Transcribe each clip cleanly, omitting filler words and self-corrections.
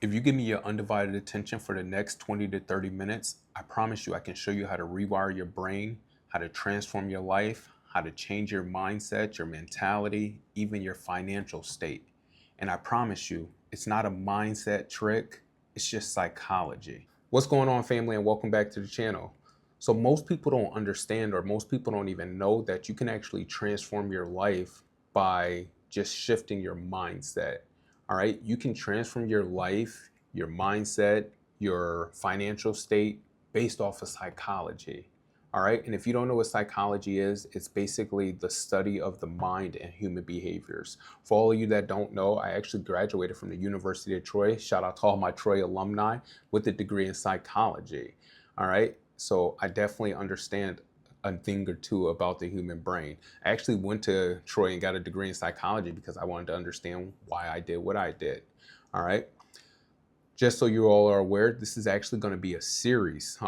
If you give me your undivided attention for the next 20 to 30 minutes, I promise you I can show you how to rewire your brain, how to transform your life, how to change your mindset, your mentality, even your financial state. And I promise you, it's not a mindset trick, it's just psychology. What's going on, family, and welcome back to the channel. So most people don't understand, or most people don't even know that you can actually transform your life by just shifting your mindset. All right, you can transform your life, your mindset, your financial state based off of psychology. All right, and if you don't know what psychology is, it's basically the study of the mind and human behaviors. For all of you that don't know, I actually graduated from the University of Troy. Shout out to all my Troy alumni with a degree in psychology. All right, so I definitely understand a thing or two about the human brain. I actually went to Troy and got a degree in psychology because I wanted to understand why I did what I did. All right. Just so you all are aware, this is actually going to be a series.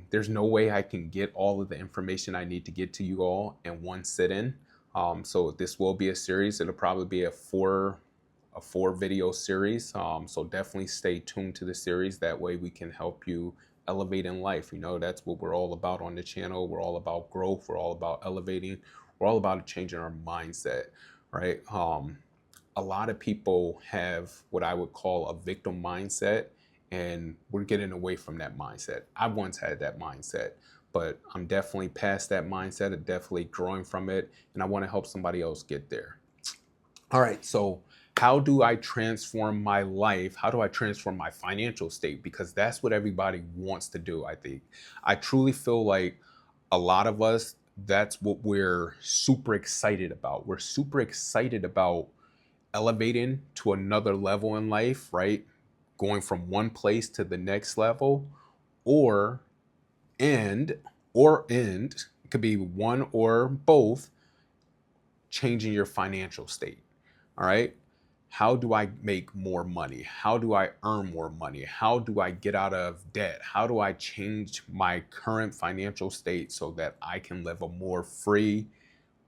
There's no way I can get all of the information I need to get to you all in one sit-in. So this will be a series. It'll probably be a four video series. So definitely stay tuned to the series. That way we can help you elevate in life. You know, that's what we're all about on the channel. We're all about growth. We're all about elevating. We're all about changing our mindset, right? A lot of people have what I would call a victim mindset, and we're getting away from that mindset. I once had that mindset, but I'm definitely past that mindset. I'm definitely growing from it, and I want to help somebody else get there. All right, so how do I transform my life? How do I transform my financial state? Because that's what everybody wants to do, I think. I truly feel like a lot of us, that's what we're super excited about. We're super excited about elevating to another level in life, right? Going from one place to the next level, or and it could be one or both, changing your financial state. All right. How do I make more money? How do I earn more money? How do I get out of debt? How do I change my current financial state so that I can live a more free,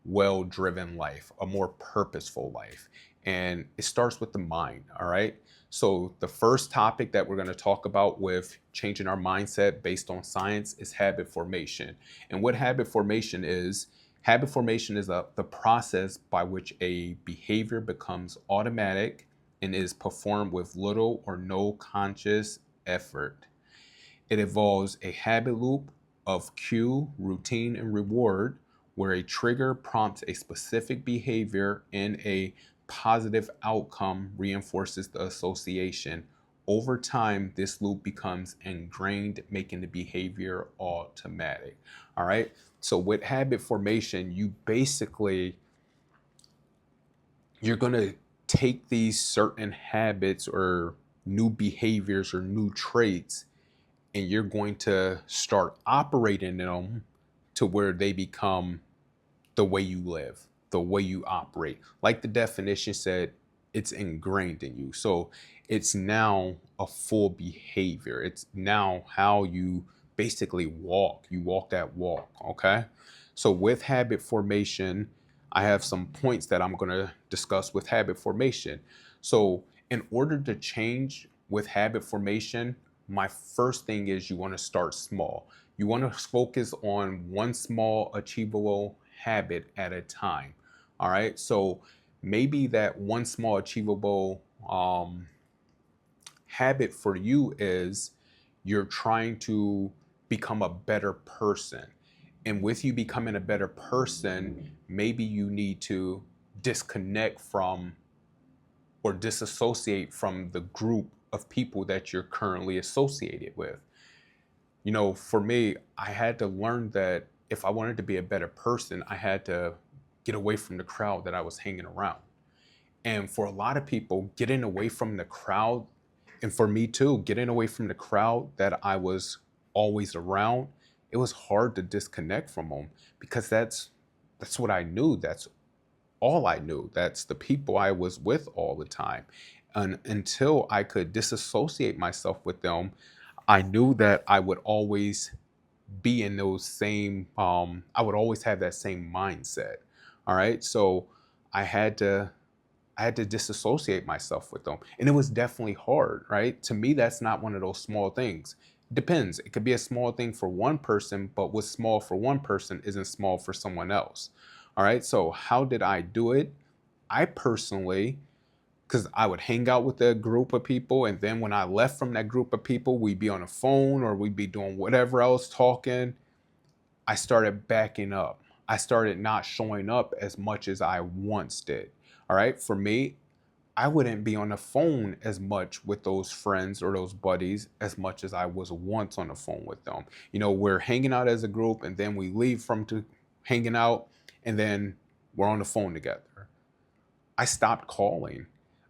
well-driven life, a more purposeful life? And it starts with the mind. All right. So the first topic that we're going to talk about with changing our mindset based on science is habit formation. And what habit formation is, the process by which a behavior becomes automatic and is performed with little or no conscious effort. It involves a habit loop of cue, routine, and reward, where a trigger prompts a specific behavior and a positive outcome reinforces the association. Over time, this loop becomes ingrained, making the behavior automatic. All right. So with habit formation, you're going to take these certain habits or new behaviors or new traits, and you're going to start operating them to where they become the way you live, the way you operate. Like the definition said, it's ingrained in you. So it's now a full behavior. It's now how you basically walk. You walk that walk, okay? So with habit formation, I have some points that I'm going to discuss with habit formation. So in order to change with habit formation, my first thing is you want to start small. You want to focus on one small achievable habit at a time. All right. So maybe that one small achievable habit for you is you're trying to become a better person. And with you becoming a better person, maybe you need to disconnect from or disassociate from the group of people that you're currently associated with. You know, for me, I had to learn that if I wanted to be a better person, I had to get away from the crowd that I was hanging around. And for a lot of people, getting away from the crowd, and for me too, getting away from the crowd that I was always around, it was hard to disconnect from them because that's what I knew. That's all I knew. That's the people I was with all the time. And until I could disassociate myself with them, I knew that I would always be in those same, I would always have that same mindset. All right. So I had to I had to disassociate myself with them. And it was definitely hard, right? To me, that's not one of those small things. Depends. It could be a small thing for one person, but what's small for one person isn't small for someone else. All right. So, how did I do it? I personally, because I would hang out with a group of people, and then when I left from that group of people, we'd be on the phone or we'd be doing whatever else talking. I started backing up. I started not showing up as much as I once did. All right. For me, I wouldn't be on the phone as much with those friends or those buddies as much as I was once on the phone with them. We're hanging out as a group and then we leave from to hanging out and then we're on the phone together. I stopped calling.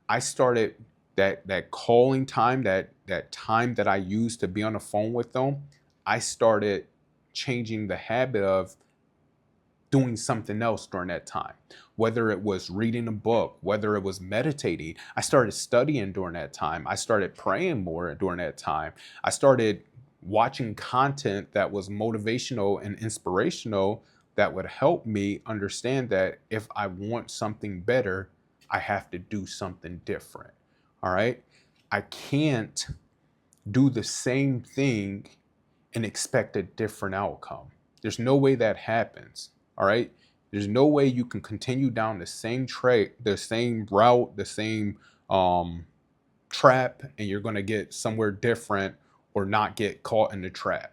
I started that calling time, that time that I used to be on the phone with them, I started changing the habit of doing something else during that time. Whether it was reading a book, whether it was meditating, I started studying during that time. I started praying more during that time. I started watching content that was motivational and inspirational that would help me understand that if I want something better, I have to do something different. All right. I can't do the same thing and expect a different outcome. There's no way that happens. All right. There's no way you can continue down the same the same route, the same trap, and you're going to get somewhere different or not get caught in the trap.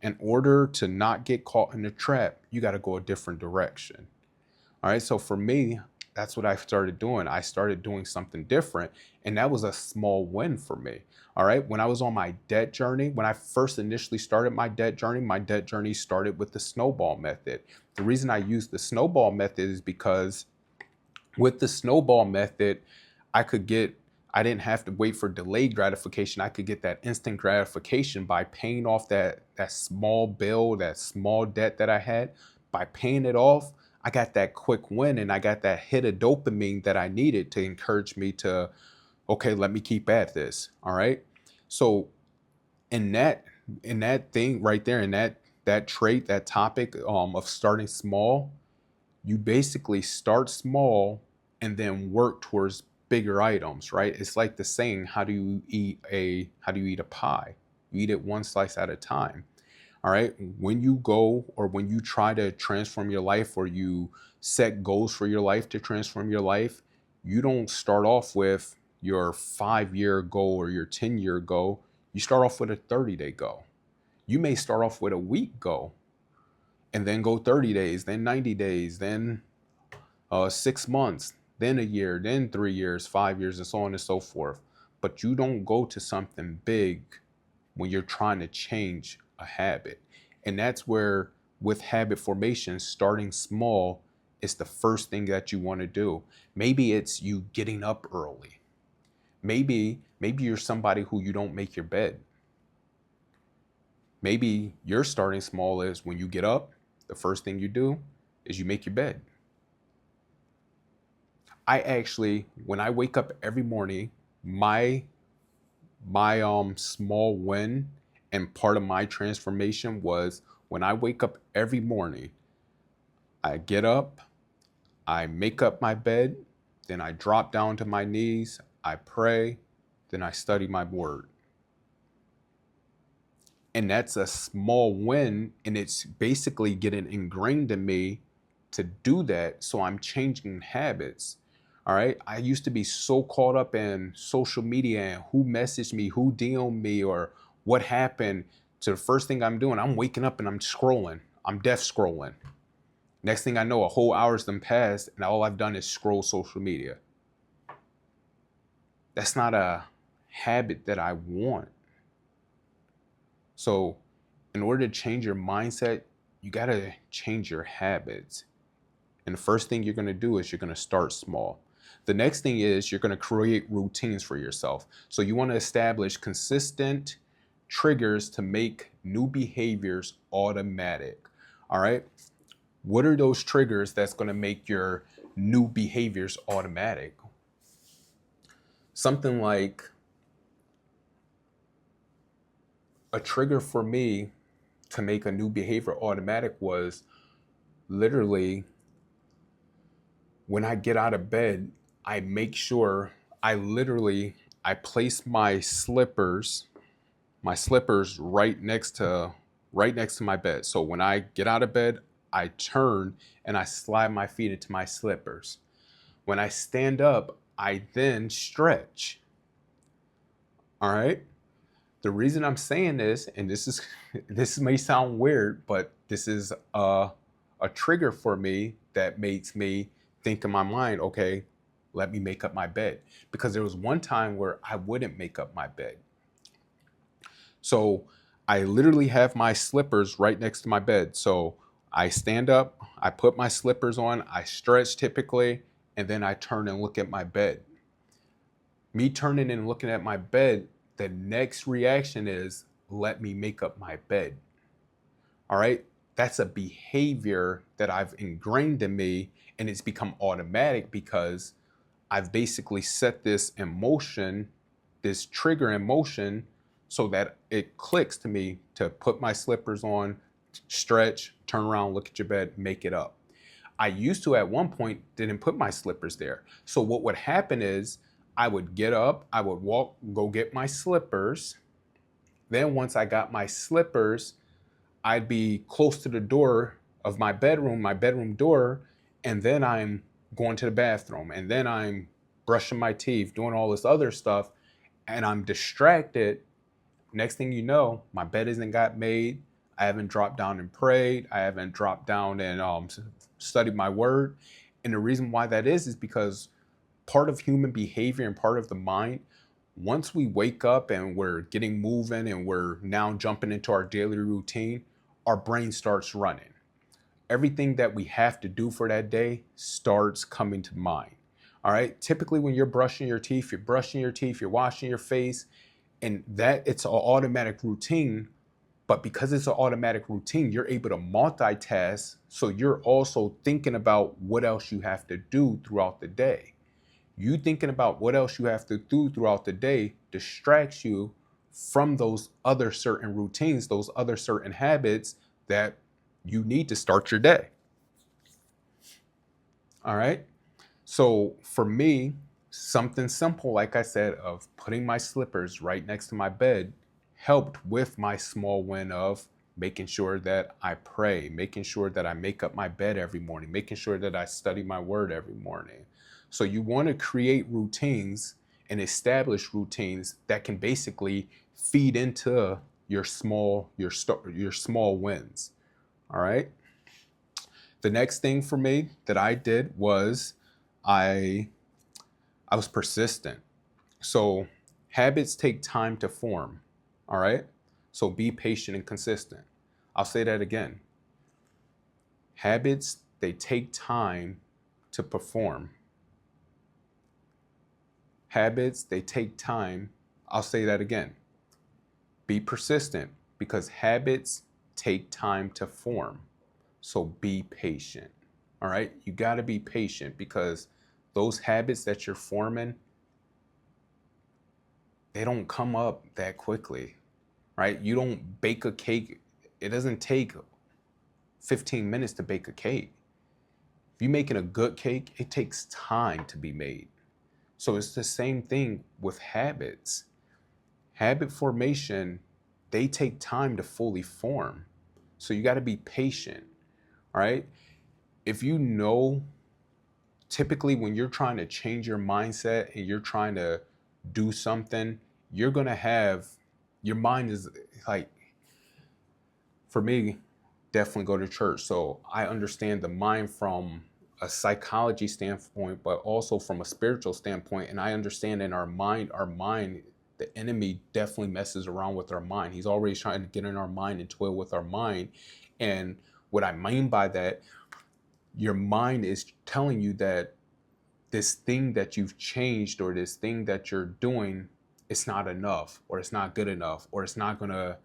In order to not get caught in the trap, you got to go a different direction. All right. So for me, that's what I started doing. I started doing something different, and that was a small win for me. All right. When I was on my debt journey, when I first initially started my debt journey started with the snowball method. The reason I used the snowball method is because with the snowball method, I didn't have to wait for delayed gratification. I could get that instant gratification by paying off that small bill, that small debt that I had. By paying it off, I got that quick win and I got that hit of dopamine that I needed to encourage me to, okay, let me keep at this. All right. So in that thing right there, in that trait, that topic of starting small, you basically start small and then work towards bigger items, right? It's like the saying, how do you eat a pie? You eat it one slice at a time. All right. When you go or when you try to transform your life or you set goals for your life to transform your life, you don't start off with your 5-year goal or your 10-year goal. You start off with a 30-day goal. You may start off with a week goal and then go 30 days, then 90 days, then 6 months, then a year, then 3 years, 5 years, and so on and so forth. But you don't go to something big when you're trying to change a habit. And that's where, with habit formation, starting small is the first thing that you want to do. Maybe it's you getting up early. Maybe you're somebody who you don't make your bed. Maybe your starting small is when you get up, the first thing you do is you make your bed. I actually, when I wake up every morning, my small win and part of my transformation was when I wake up every morning, I get up, I make up my bed, then I drop down to my knees, I pray, then I study my word. And that's a small win, and it's basically getting ingrained in me to do that. So I'm changing habits. All right. I used to be so caught up in social media and who messaged me, who DM'd me, or what happened. So the first thing I'm doing, I'm waking up and I'm scrolling. I'm death scrolling. Next thing I know, a whole hour's done passed, and all I've done is scroll social media. That's not a habit that I want. So in order to change your mindset, you got to change your habits. And the first thing you're going to do is you're going to start small. The next thing is you're going to create routines for yourself. So you want to establish consistent triggers to make new behaviors automatic. All right. What are those triggers that's going to make your new behaviors automatic? Something like a trigger for me to make a new behavior automatic was literally when I get out of bed, I make sure I place my slippers right next to my bed. So when I get out of bed, I turn and I slide my feet into my slippers. When I stand up, I then stretch. All right? The reason I'm saying this, and this may sound weird, but this is a trigger for me that makes me think in my mind, okay, let me make up my bed. Because there was one time where I wouldn't make up my bed. So I literally have my slippers right next to my bed. So I stand up, I put my slippers on, I stretch typically, and then I turn and look at my bed. Me turning and looking at my bed, the next reaction is, let me make up my bed. All right. That's a behavior that I've ingrained in me, and it's become automatic because I've basically set this emotion, this trigger in motion, so that it clicks to me to put my slippers on, stretch, turn around, look at your bed, make it up. I used to at one point didn't put my slippers there. So what would happen is I would get up, I would walk, go get my slippers. Then once I got my slippers, I'd be close to the door of my bedroom door, and then I'm going to the bathroom, and then I'm brushing my teeth, doing all this other stuff, and I'm distracted. Next thing you know, my bed isn't got made. I haven't dropped down and prayed. I haven't dropped down and studied my word. And the reason why that is because part of human behavior and part of the mind, once we wake up and we're getting moving and we're now jumping into our daily routine, our brain starts running. Everything that we have to do for that day starts coming to mind. All right. Typically, when you're brushing your teeth, you're washing your face, and that it's an automatic routine. But because it's an automatic routine, you're able to multitask. So you're also thinking about what else you have to do throughout the day. You thinking about what else you have to do throughout the day distracts you from those other certain routines, those other certain habits that you need to start your day. All right. So for me, something simple, like I said, of putting my slippers right next to my bed helped with my small win of making sure that I pray, making sure that I make up my bed every morning, making sure that I study my word every morning. So you want to create routines and establish routines that can basically feed into your small wins. All right. The next thing for me that I did was I was persistent. So habits take time to form. All right. So be patient and consistent. I'll say that again. Habits, they take time to perform. Habits, they take time. I'll say that again. Be persistent because habits take time to form. So be patient. All right. You got to be patient because those habits that you're forming, they don't come up that quickly, right? You don't bake a cake. It doesn't take 15 minutes to bake a cake. If you're making a good cake, it takes time to be made. So it's the same thing with habits. Habit formation, they take time to fully form. So you got to be patient, all right? If you know, typically when you're trying to change your mindset and you're trying to do something, you're going to have, your mind is like, for me, definitely go to church. So I understand the mind from a psychology standpoint, but also from a spiritual standpoint. And I understand in our mind, the enemy definitely messes around with our mind. He's always trying to get in our mind and toy with our mind. And what I mean by that, your mind is telling you that this thing that you've changed or this thing that you're doing, it's not enough, or it's not good enough, or it's not gonna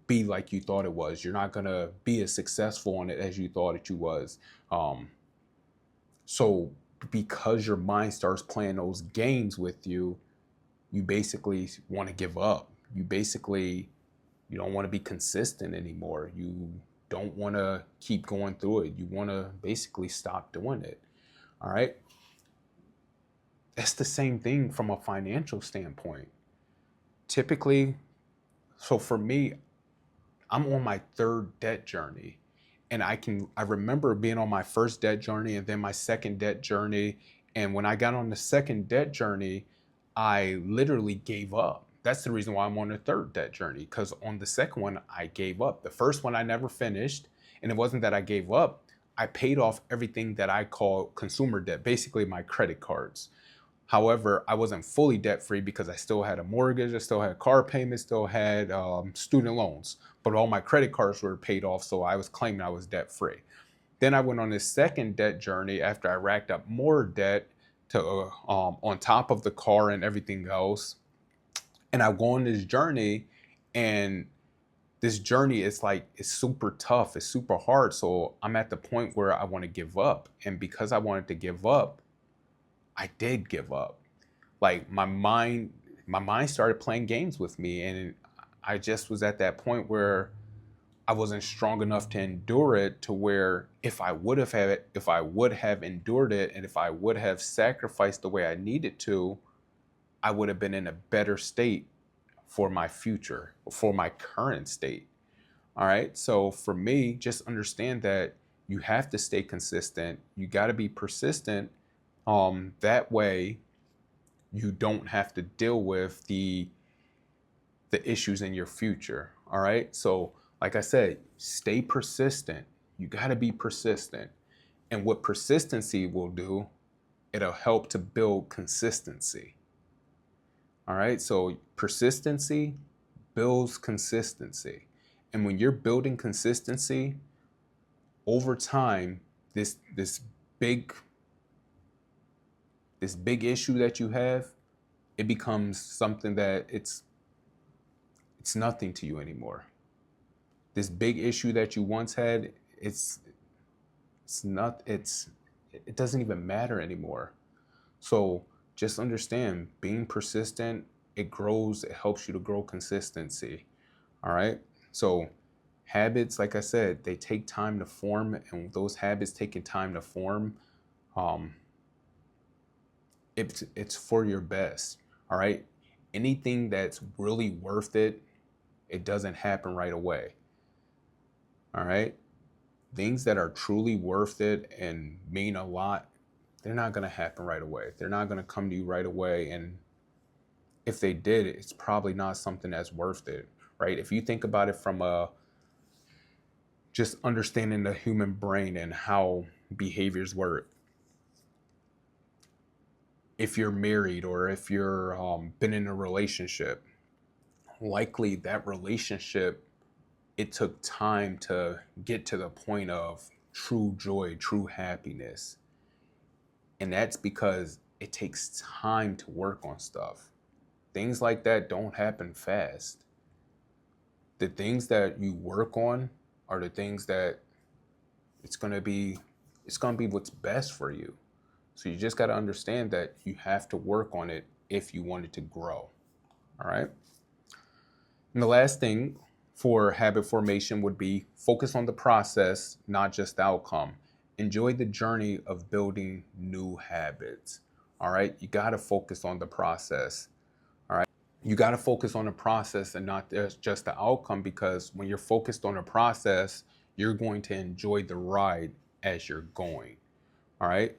be like you thought it was. You're not gonna be as successful on it as you thought that you was. So because your mind starts playing those games with you, you basically want to give up. You don't want to be consistent anymore. You don't want to keep going through it. You want to basically stop doing it. All right. It's the same thing from a financial standpoint. Typically, so for me, I'm on my third debt journey. And I remember being on my first debt journey and then my second debt journey. And when I got on the second debt journey, I literally gave up. That's the reason why I'm on the third debt journey, because on the second one, I gave up. The first one I never finished. And it wasn't that I gave up, I paid off everything that I call consumer debt, basically my credit cards. However, I wasn't fully debt free because I still had a mortgage, I still had car payments, still had student loans, but all my credit cards were paid off. So I was claiming I was debt free. Then I went on this second debt journey after I racked up more debt to on top of the car and everything else. And I go on this journey, and this journey is like, it's super tough, it's super hard. So I'm at the point where I want to give up. And because I wanted to give up, I did give up. Like my mind started playing games with me, and I just was at that point where I wasn't strong enough to endure it, to where if I would have had it, if I would have endured it, and if I would have sacrificed the way I needed to, I would have been in a better state for my future, for my current state. All right. So for me, just understand that you have to stay consistent. You got to be persistent. That way you don't have to deal with the issues in your future. All right. So like I said, stay persistent. You got to be persistent. And what persistency will do, it'll help to build consistency. All right. So persistency builds consistency. And when you're building consistency over time, this big this big issue that you have, it becomes something that it's nothing to you anymore. This big issue that you once had, it's not it's it doesn't even matter anymore. So just understand, being persistent, it grows, it helps you to grow consistency. All right. So habits, like I said, they take time to form, and those habits taking time to form, um, it's for your best. All right. Anything that's really worth it, it doesn't happen right away. All right. Things that are truly worth it and mean a lot, they're not going to happen right away. They're not going to come to you right away. And if they did, it's probably not something that's worth it. Right. If you think about it from a just understanding the human brain and how behaviors work. If you're married, or if you're been in a relationship, likely that relationship, it took time to get to the point of true joy, true happiness. And that's because it takes time to work on stuff. Things like that don't happen fast. The things that you work on are the things that it's going to be it's going to be what's best for you. So you just got to understand that you have to work on it if you want it to grow. All right. And the last thing for habit formation would be focus on the process, not just the outcome. Enjoy the journey of building new habits. All right. You got to focus on the process. All right. You got to focus on the process and not just the outcome, because when you're focused on the process, you're going to enjoy the ride as you're going. All right.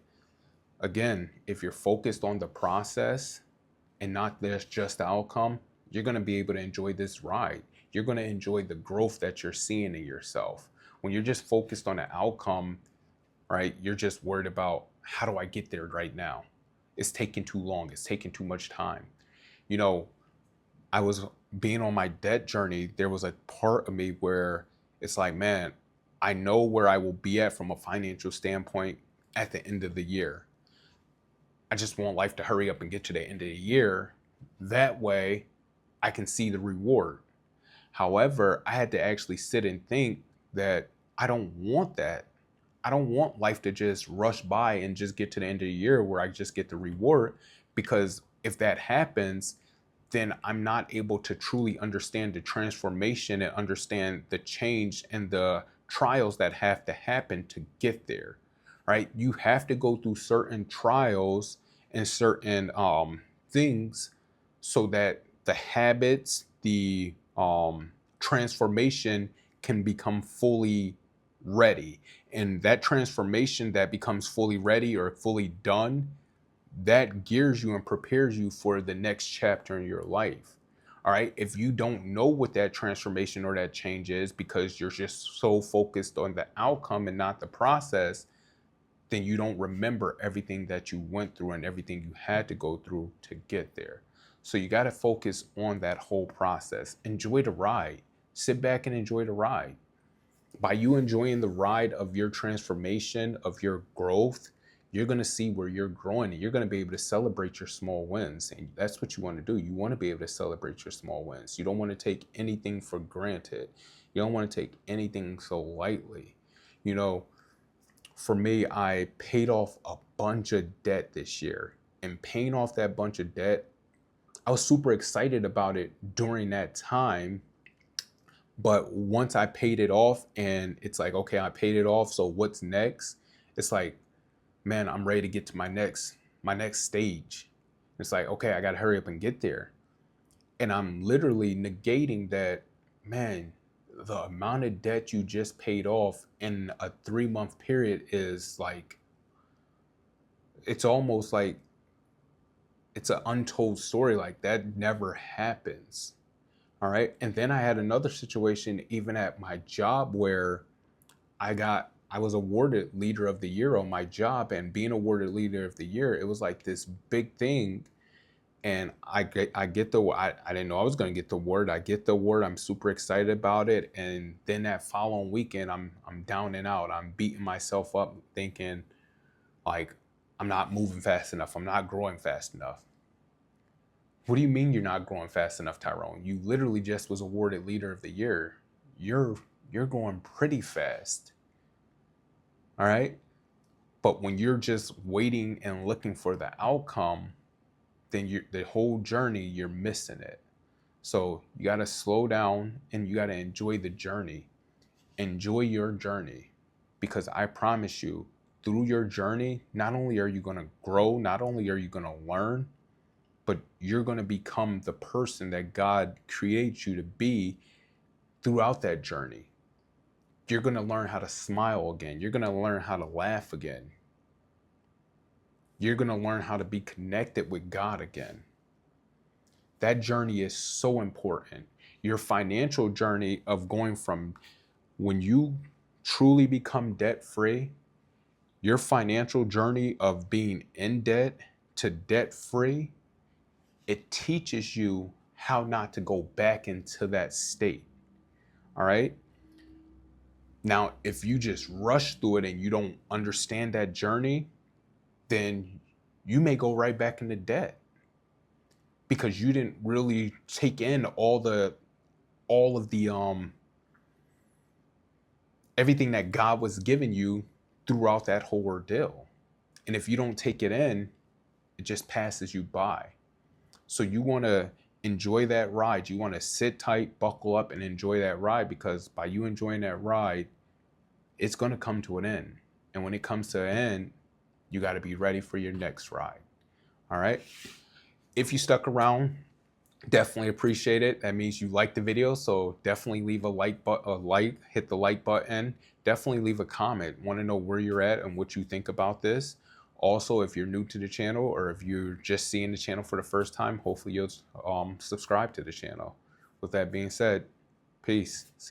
Again, if you're focused on the process and not just the outcome, you're going to be able to enjoy this ride. You're going to enjoy the growth that you're seeing in yourself. When you're just focused on the outcome, right, you're just worried about, how do I get there right now? It's taking too long. It's taking too much time. You know, I was being on my debt journey. There was a part of me where it's like, man, I know where I will be at from a financial standpoint at the end of the year. I just want life to hurry up and get to the end of the year. That way I can see the reward. However, I had to actually sit and think that I don't want that. I don't want life to just rush by and just get to the end of the year where I just get the reward, because if that happens, then I'm not able to truly understand the transformation and understand the change and the trials that have to happen to get there, right? You have to go through certain trials in certain things so that the habits, the transformation can become fully ready. And that transformation that becomes fully ready or fully done, that gears you and prepares you for the next chapter in your life. All right. If you don't know what that transformation or that change is because you're just so focused on the outcome and not the process, then you don't remember everything that you went through and everything you had to go through to get there. So you got to focus on that whole process. Enjoy the ride. Sit back and enjoy the ride. By you enjoying the ride of your transformation, of your growth, you're going to see where you're growing and you're going to be able to celebrate your small wins. And that's what you want to do. You want to be able to celebrate your small wins. You don't want to take anything for granted. You don't want to take anything so lightly. You know, for me, I paid off a bunch of debt this year, and paying off that bunch of debt, I was super excited about it during that time. But once I paid it off and it's like, okay, I paid it off. So what's next? It's like, man, I'm ready to get to my next stage. It's like, okay, I got to hurry up and get there. And I'm literally negating that, man, the amount of debt you just paid off in a 3-month period is like, it's almost like it's an untold story. Like that never happens. All right. And then I had another situation even at my job where I was awarded leader of the year on my job, and being awarded leader of the year, it was like this big thing. And I get the I didn't know I was going to get the award. I get the award. I'm super excited about it. And then that following weekend, I'm down and out. I'm beating myself up thinking like I'm not moving fast enough. I'm not growing fast enough. What do you mean you're not growing fast enough, Tyrone? You literally just was awarded leader of the year. You're going pretty fast. All right? But when you're just waiting and looking for the outcome, then the whole journey, you're missing it. So you got to slow down and you got to enjoy the journey. Enjoy your journey, because I promise you, through your journey, not only are you going to grow, not only are you going to learn, but you're going to become the person that God creates you to be throughout that journey. You're going to learn how to smile again. You're going to learn how to laugh again. You're going to learn how to be connected with God again. That journey is so important. Your financial journey of going from when you truly become debt free, your financial journey of being in debt to debt free, it teaches you how not to go back into that state. All right. Now, if you just rush through it and you don't understand that journey, then you may go right back into debt because you didn't really take in all of the everything that God was giving you throughout that whole ordeal. And if you don't take it in, it just passes you by. So you want to enjoy that ride. You want to sit tight, buckle up, and enjoy that ride, because by you enjoying that ride, it's going to come to an end. And when it comes to an end, you got to be ready for your next ride. All right. If you stuck around, definitely appreciate it. That means you liked the video. So definitely leave hit the like button. Definitely leave a comment. Want to know where you're at and what you think about this. Also, if you're new to the channel or if you're just seeing the channel for the first time, hopefully you'll subscribe to the channel. With that being said, peace.